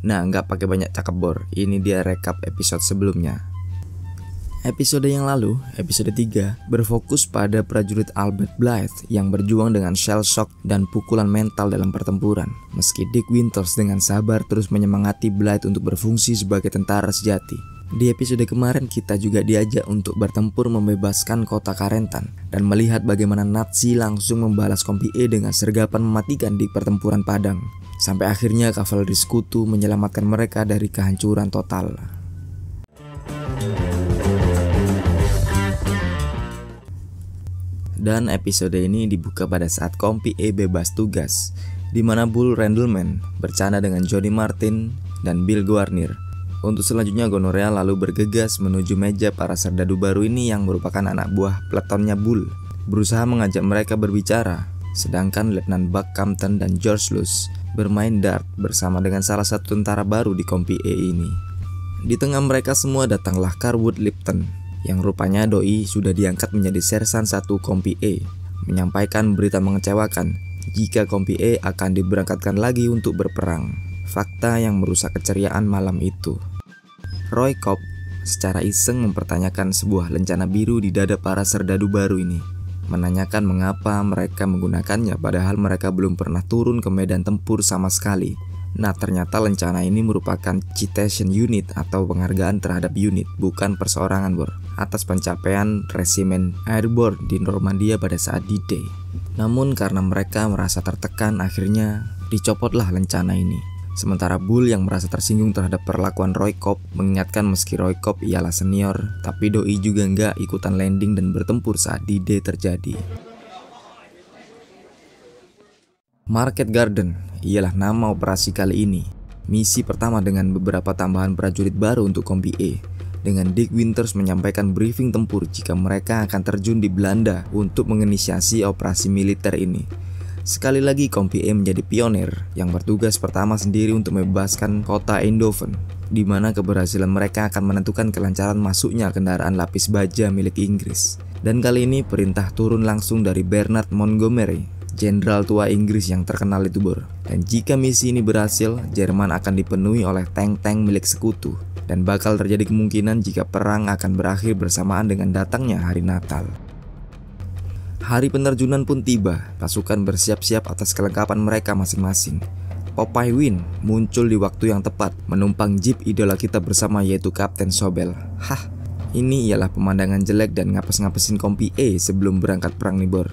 Nah, nggak pakai banyak cakap bor, ini dia rekap episode sebelumnya. Episode yang lalu, episode 3, berfokus pada prajurit Albert Blythe yang berjuang dengan shell shock dan pukulan mental dalam pertempuran. Meski Dick Winters dengan sabar terus menyemangati Blythe untuk berfungsi sebagai tentara sejati. Di episode kemarin kita juga diajak untuk bertempur membebaskan kota Carentan dan melihat bagaimana Nazi langsung membalas Kompi E dengan sergapan mematikan di pertempuran Padang. Sampai akhirnya kavaleri sekutu menyelamatkan mereka dari kehancuran total. Dan episode ini dibuka pada saat Kompi E bebas tugas, di mana Bull Randleman bercanda dengan Johnny Martin dan Bill Guarnir. Untuk selanjutnya Gonorrhea lalu bergegas menuju meja para serdadu baru ini yang merupakan anak buah peletonnya Bull, berusaha mengajak mereka berbicara, sedangkan Letnan Buck Compton dan George Luce bermain dart bersama dengan salah satu tentara baru di Kompi E ini. Di tengah mereka semua datanglah Carwood Lipton, yang rupanya doi sudah diangkat menjadi sersan 1 Kompi E, menyampaikan berita mengecewakan jika Kompi E akan diberangkatkan lagi untuk berperang. Fakta yang merusak keceriaan malam itu. Roy Cobb secara iseng mempertanyakan sebuah lencana biru di dada para serdadu baru ini, menanyakan mengapa mereka menggunakannya padahal mereka belum pernah turun ke medan tempur sama sekali. Nah, ternyata lencana ini merupakan citation unit atau penghargaan terhadap unit, bukan perseorangan bor, atas pencapaian resimen airborne di Normandia pada saat D-Day. Namun karena mereka merasa tertekan, akhirnya dicopotlah lencana ini. Sementara Bull yang merasa tersinggung terhadap perlakuan Roy Cobb mengingatkan meski Roy Cobb ialah senior, tapi doi juga nggak ikutan landing dan bertempur saat D-Day terjadi. Market Garden ialah nama operasi kali ini. Misi pertama dengan beberapa tambahan prajurit baru untuk Kompi E, dengan Dick Winters menyampaikan briefing tempur jika mereka akan terjun di Belanda untuk menginisiasi operasi militer ini. Sekali lagi Kompi E menjadi pionir yang bertugas pertama sendiri untuk membebaskan kota Eindhoven, di mana keberhasilan mereka akan menentukan kelancaran masuknya kendaraan lapis baja milik Inggris. Dan kali ini perintah turun langsung dari Bernard Montgomery, jenderal tua Inggris yang terkenal itu bor. Dan jika misi ini berhasil, Jerman akan dipenuhi oleh tank-tank milik sekutu, dan bakal terjadi kemungkinan jika perang akan berakhir bersamaan dengan datangnya hari Natal. Hari penerjunan pun tiba, pasukan bersiap-siap atas kelengkapan mereka masing-masing. Popeye Wynne muncul di waktu yang tepat, menumpang jeep idola kita bersama yaitu Kapten Sobel. Hah, ini ialah pemandangan jelek dan ngapes-ngapesin Kompi E sebelum berangkat perang nih bor.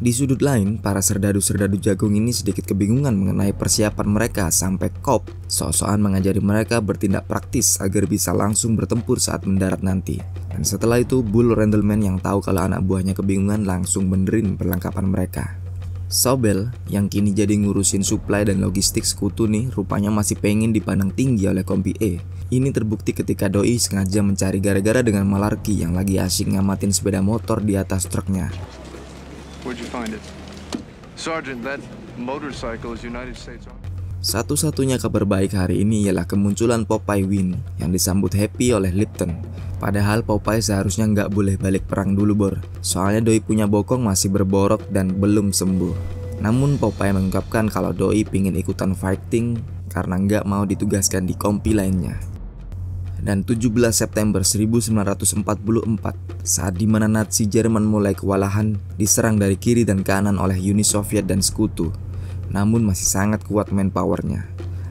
Di sudut lain, para serdadu-serdadu jagung ini sedikit kebingungan mengenai persiapan mereka sampai Cobb sok-sokan mengajari mereka bertindak praktis agar bisa langsung bertempur saat mendarat nanti. Dan setelah itu, Bull Randleman yang tahu kalau anak buahnya kebingungan langsung benerin perlengkapan mereka. Sobel yang kini jadi ngurusin suplai dan logistik sekutu nih rupanya masih pengen dipandang tinggi oleh Kompi E. Ini terbukti ketika doi sengaja mencari gara-gara dengan Malarkey yang lagi asyik ngamatin sepeda motor di atas truknya. Where'd you find it? Sergeant, that motorcycle is United States Army. Satu-satunya kabar baik hari ini ialah kemunculan Popeye Wynne yang disambut happy oleh Lipton. Padahal Popeye seharusnya nggak boleh balik perang dulu bor, soalnya doi punya bokong masih berborok dan belum sembuh. Namun Popeye mengungkapkan kalau doi pingin ikutan fighting karena nggak mau ditugaskan di kompi lainnya. Dan 17 September 1944, saat dimana Nazi Jerman mulai kewalahan, diserang dari kiri dan kanan oleh Uni Soviet dan sekutu, namun masih sangat kuat manpowernya.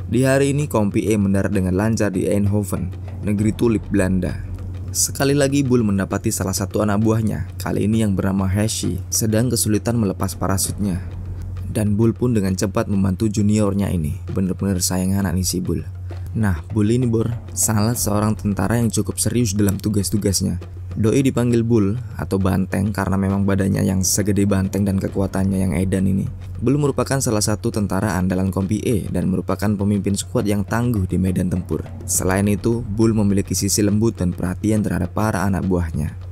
Di hari ini Kompi E mendarat dengan lancar di Eindhoven, negeri tulip Belanda. Sekali lagi Bull mendapati salah satu anak buahnya, kali ini yang bernama Hershey, sedang kesulitan melepas parasutnya. Dan Bull pun dengan cepat membantu juniornya ini, bener-bener sayang anak nih si Bull. Nah, Bull ini bor, salah seorang tentara yang cukup serius dalam tugas-tugasnya. Doi dipanggil Bull atau Banteng karena memang badannya yang segede banteng dan kekuatannya yang edan ini. Bull merupakan salah satu tentara andalan Kompi E dan merupakan pemimpin skuad yang tangguh di medan tempur. Selain itu, Bull memiliki sisi lembut dan perhatian terhadap para anak buahnya.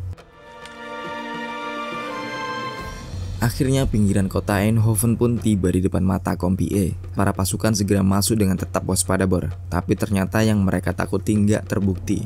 Akhirnya pinggiran kota Eindhoven pun tiba di depan mata Kompi E. Para pasukan segera masuk dengan tetap waspada bor, tapi ternyata yang mereka takuti nggak terbukti.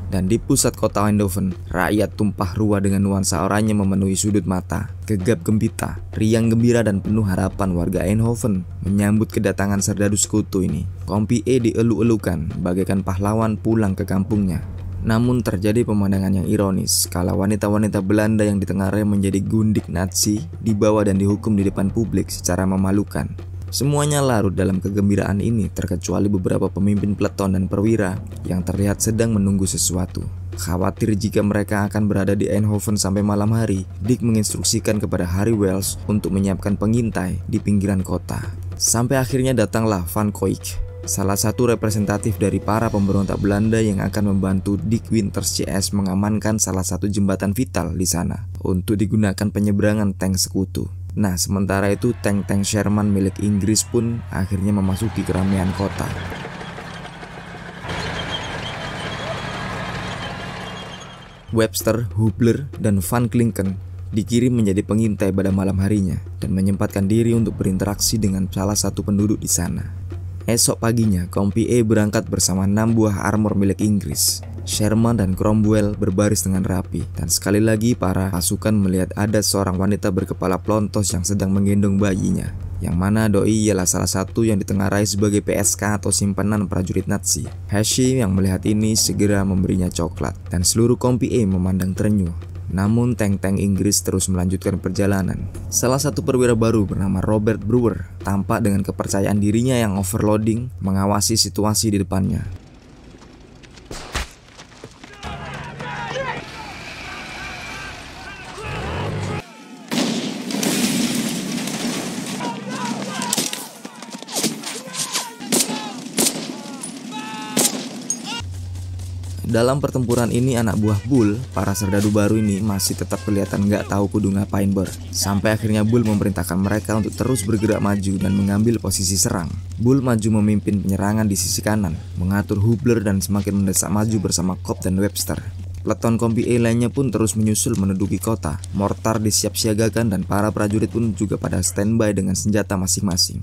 Dan di pusat kota Eindhoven, rakyat tumpah ruah dengan nuansa oranye memenuhi sudut mata. Gegap gempita, riang gembira dan penuh harapan warga Eindhoven menyambut kedatangan serdadu sekutu ini. Kompi E dielu-elukan bagaikan pahlawan pulang ke kampungnya. Namun terjadi pemandangan yang ironis kala wanita-wanita Belanda yang ditengarai menjadi gundik Nazi dibawa dan dihukum di depan publik secara memalukan. Semuanya larut dalam kegembiraan ini terkecuali beberapa pemimpin peleton dan perwira yang terlihat sedang menunggu sesuatu. Khawatir jika mereka akan berada di Eindhoven sampai malam hari, Dick menginstruksikan kepada Harry Wells untuk menyiapkan pengintai di pinggiran kota. Sampai akhirnya datanglah Van Koik, salah satu representatif dari para pemberontak Belanda yang akan membantu Dick Winters CS mengamankan salah satu jembatan vital di sana untuk digunakan penyeberangan tank sekutu. Nah, sementara itu tank-tank Sherman milik Inggris pun akhirnya memasuki keramaian kota. Webster, Hubler, dan Van Klinken dikirim menjadi pengintai pada malam harinya dan menyempatkan diri untuk berinteraksi dengan salah satu penduduk di sana. Esok paginya, Kompi E berangkat bersama 6 buah armor milik Inggris. Sherman dan Cromwell berbaris dengan rapi, dan sekali lagi para pasukan melihat ada seorang wanita berkepala plontos yang sedang menggendong bayinya, yang mana doi ialah salah satu yang ditengarai sebagai PSK atau simpanan prajurit Nazi. Hershey yang melihat ini segera memberinya coklat, dan seluruh Kompi E memandang terenyuh. Namun tank-tank Inggris terus melanjutkan perjalanan. Salah satu perwira baru bernama Robert Brewer tampak dengan kepercayaan dirinya yang overloading mengawasi situasi di depannya. Dalam pertempuran ini anak buah Bull, para serdadu baru ini masih tetap kelihatan nggak tahu kudu ngapain sampai akhirnya Bull memerintahkan mereka untuk terus bergerak maju dan mengambil posisi serang. Bull maju memimpin penyerangan di sisi kanan, mengatur Hubler dan semakin mendesak maju bersama Cobb dan Webster. Peleton Kompi E lainnya pun terus menyusul menduduki kota. Mortar disiap-siagakan dan para prajurit pun juga pada standby dengan senjata masing-masing.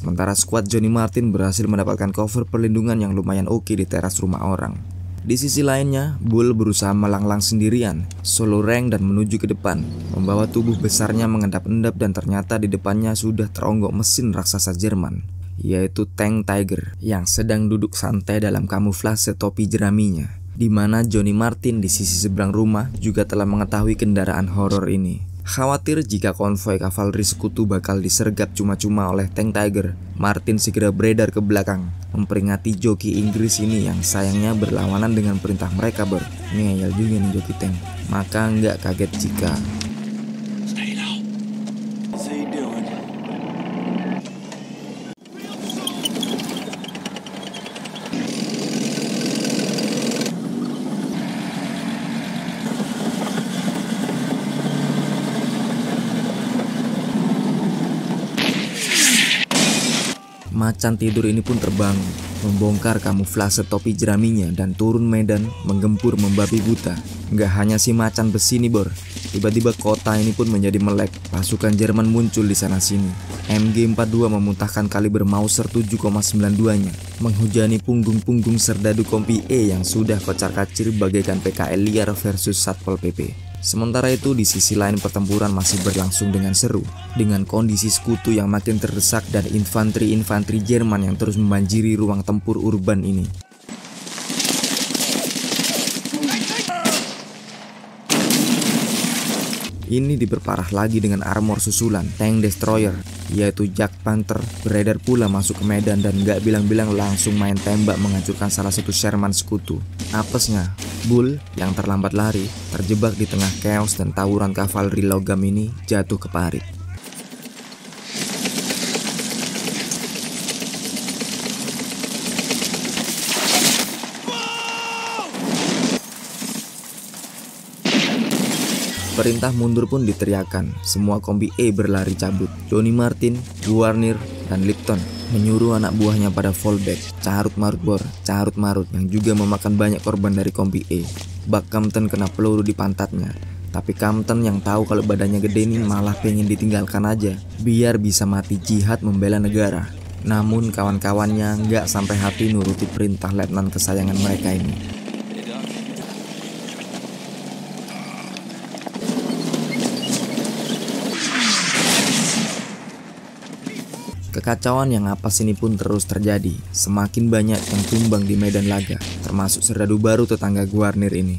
Sementara skuad Johnny Martin berhasil mendapatkan cover perlindungan yang lumayan oke di teras rumah orang. Di sisi lainnya, Bull berusaha melanglang sendirian, solo rank dan menuju ke depan, membawa tubuh besarnya mengendap-endap dan ternyata di depannya sudah teronggok mesin raksasa Jerman, yaitu tank Tiger yang sedang duduk santai dalam kamuflase topi jeraminya. Di mana Johnny Martin di sisi seberang rumah juga telah mengetahui kendaraan horor ini. Khawatir jika konvoi kavaleri sekutu bakal disergap cuma-cuma oleh tank Tiger, Martin segera beredar ke belakang, memperingati joki Inggris ini yang sayangnya berlawanan dengan perintah mereka. Ngeyel juga nih joki tank. Maka nggak kaget jika macan tidur ini pun terbangun, membongkar kamuflase topi jeraminya dan turun medan menggempur membabi buta. Nggak hanya si macan besi nih tiba-tiba kota ini pun menjadi melek. Pasukan Jerman muncul di sana-sini. MG42 memuntahkan kaliber Mauser 7,92-nya, menghujani punggung-punggung serdadu Kompi E yang sudah kocar-kacir bagaikan PKL liar versus Satpol PP. Sementara itu di sisi lain pertempuran masih berlangsung dengan seru, dengan kondisi sekutu yang makin terdesak dan infanteri-infanteri Jerman yang terus membanjiri ruang tempur urban ini. Ini diperparah lagi dengan armor susulan tank destroyer, yaitu Jack Panther beredar pula masuk ke medan dan gak bilang-bilang langsung main tembak menghancurkan salah satu Sherman sekutu. Apesnya, Bull yang terlambat lari terjebak di tengah chaos dan tawuran kavaleri logam ini jatuh ke parit. Perintah mundur pun diteriakan. Semua Kompi E berlari cabut. Johnny Martin, Guarnir, dan Lipton menyuruh anak buahnya pada fallback. Carut marut yang juga memakan banyak korban dari Kompi E. Buck Compton kena peluru di pantatnya. Tapi Compton yang tahu kalau badannya gede ini malah pengen ditinggalkan aja, biar bisa mati jihad membela negara. Namun kawan-kawannya nggak sampai hati nuruti perintah letnan kesayangan mereka ini. Kekacauan yang apes ini pun terus terjadi. Semakin banyak yang tumbang di medan laga, termasuk serdadu baru tetangga Guarnir ini.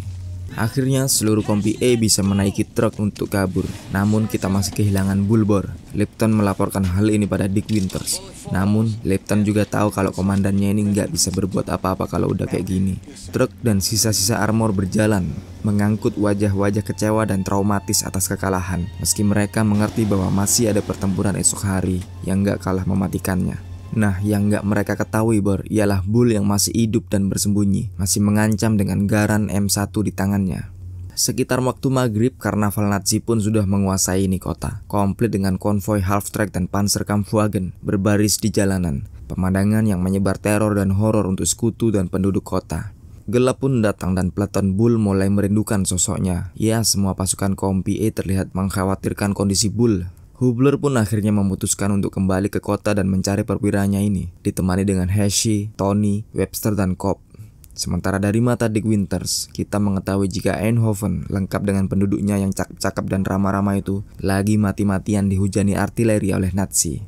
Akhirnya seluruh kompi A bisa menaiki truk untuk kabur. Namun kita masih kehilangan Bulbor. Lipton melaporkan hal ini pada Dick Winters. Namun Lipton juga tahu kalau komandannya ini nggak bisa berbuat apa-apa kalau udah kayak gini. Truk dan sisa-sisa armor berjalan, mengangkut wajah-wajah kecewa dan traumatis atas kekalahan. Meski mereka mengerti bahwa masih ada pertempuran esok hari yang nggak kalah mematikannya. Nah, yang nggak mereka ketahui Bor, ialah Bull yang masih hidup dan bersembunyi, masih mengancam dengan garan M1 di tangannya. Sekitar waktu maghrib, karnaval Nazi pun sudah menguasai ini kota, komplit dengan konvoi Half-Track dan Panzerkampfwagen berbaris di jalanan. Pemandangan yang menyebar teror dan horor untuk sekutu dan penduduk kota. Gelap pun datang dan peleton Bull mulai merindukan sosoknya. Ya, semua pasukan kompi A terlihat mengkhawatirkan kondisi Bull. Hubler pun akhirnya memutuskan untuk kembali ke kota dan mencari perwiranya ini, ditemani dengan Hershey, Tony, Webster, dan Cobb. Sementara dari mata Dick Winters, kita mengetahui jika Eindhoven lengkap dengan penduduknya yang cakep-cakep dan ramah-ramah itu lagi mati-matian dihujani artileri oleh Nazi.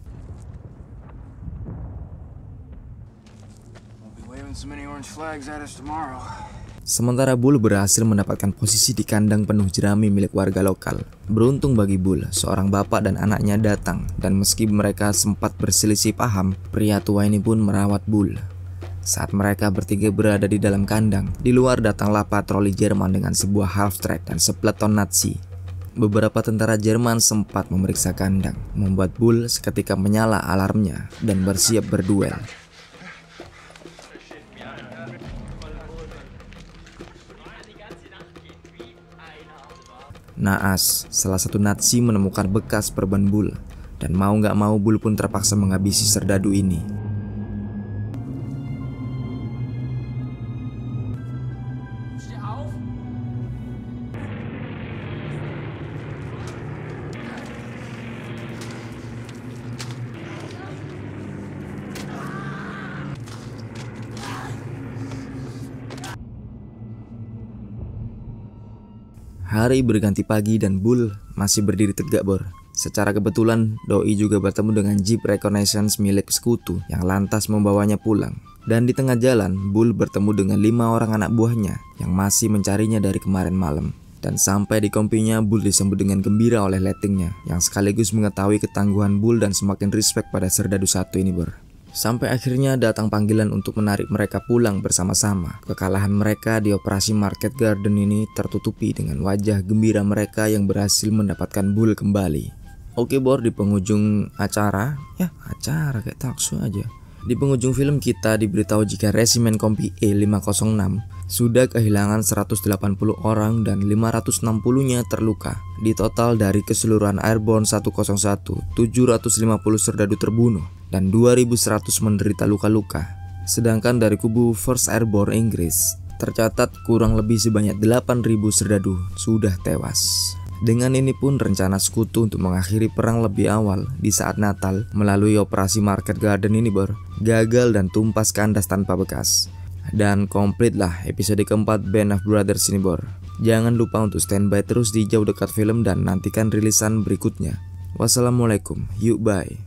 Sementara Bull berhasil mendapatkan posisi di kandang penuh jerami milik warga lokal. Beruntung bagi Bull, seorang bapak dan anaknya datang, dan meski mereka sempat berselisih paham, pria tua ini pun merawat Bull. Saat mereka bertiga berada di dalam kandang, di luar datanglah patroli Jerman dengan sebuah Half-Track dan sepeleton Nazi. Beberapa tentara Jerman sempat memeriksa kandang, membuat Bull seketika menyala alarmnya dan bersiap berduel. Naas, salah satu Nazi menemukan bekas perban Bull, dan mau nggak mau Bull pun terpaksa menghabisi serdadu ini. Hari berganti pagi dan Bull masih berdiri tegak Bor. Secara kebetulan Doi juga bertemu dengan Jeep Reconnaissance milik sekutu yang lantas membawanya pulang. Dan di tengah jalan Bull bertemu dengan 5 orang anak buahnya yang masih mencarinya dari kemarin malam. Dan sampai di kompinya Bull disambut dengan gembira oleh lettingnya yang sekaligus mengetahui ketangguhan Bull dan semakin respect pada serdadu satu ini Bor. Sampai akhirnya datang panggilan untuk menarik mereka pulang bersama-sama. Kekalahan mereka di operasi Market Garden ini tertutupi dengan wajah gembira mereka yang berhasil mendapatkan Bull kembali. Oke Bor, di penghujung acara, kayak talkshow aja. Di penghujung film kita diberitahu jika resimen kompi E506 sudah kehilangan 180 orang dan 560-nya terluka. Di total dari keseluruhan Airborne 101, 750 serdadu terbunuh dan 2.100 menderita luka-luka. Sedangkan dari kubu First Airborne Inggris, tercatat kurang lebih sebanyak 8.000 serdadu sudah tewas. Dengan ini pun rencana sekutu untuk mengakhiri perang lebih awal di saat Natal melalui operasi Market Garden ini Bor, gagal dan tumpas kandas tanpa bekas. Dan komplit lah episode keempat Band of Brothers ini Bor. Jangan lupa untuk standby terus di jauh dekat film dan nantikan rilisan berikutnya. Wassalamualaikum, yuk bye.